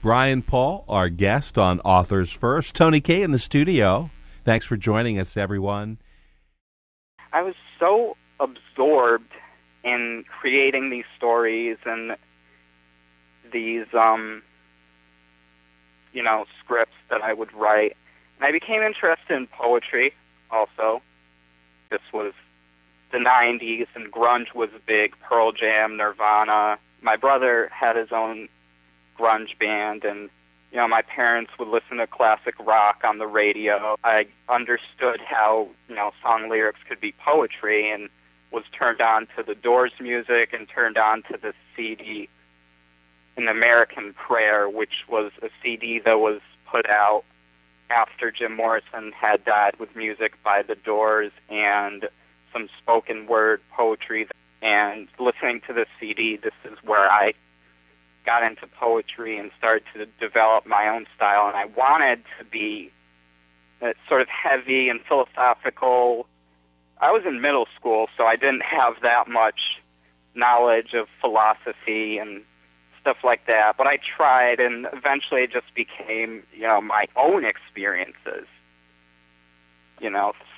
Bryan Paul, our guest on Authors First. Tony K in the studio. Thanks for joining us, everyone. I was so absorbed in creating these stories and these, scripts that I would write. And I became interested in poetry also. This was the 90s, and grunge was big. Pearl Jam, Nirvana. My brother had his own grunge band, and my parents would listen to classic rock on the radio. I understood how song lyrics could be poetry, and was turned on to the Doors music and turned on to the CD An American Prayer, which was a CD that was put out after Jim Morrison had died, with music by the Doors and some spoken word poetry. And listening to this CD, this is where I got into poetry and started to develop my own style. And I wanted to be sort of heavy and philosophical. I was in middle school, so I didn't have that much knowledge of philosophy and stuff like that. But I tried, and eventually it just became, my own experiences.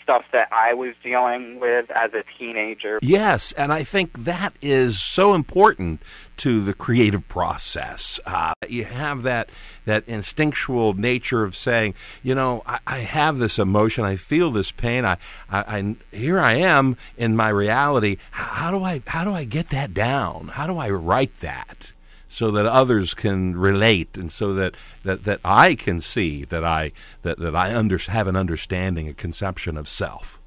Stuff that I was dealing with as a teenager. Yes, and I think that is so important to the creative process. You have that instinctual nature of saying, I have this emotion, I feel this pain, I here I am in my reality. How do I get that down? How do I write that so that others can relate, and so that I can see that I have an understanding, a conception of self?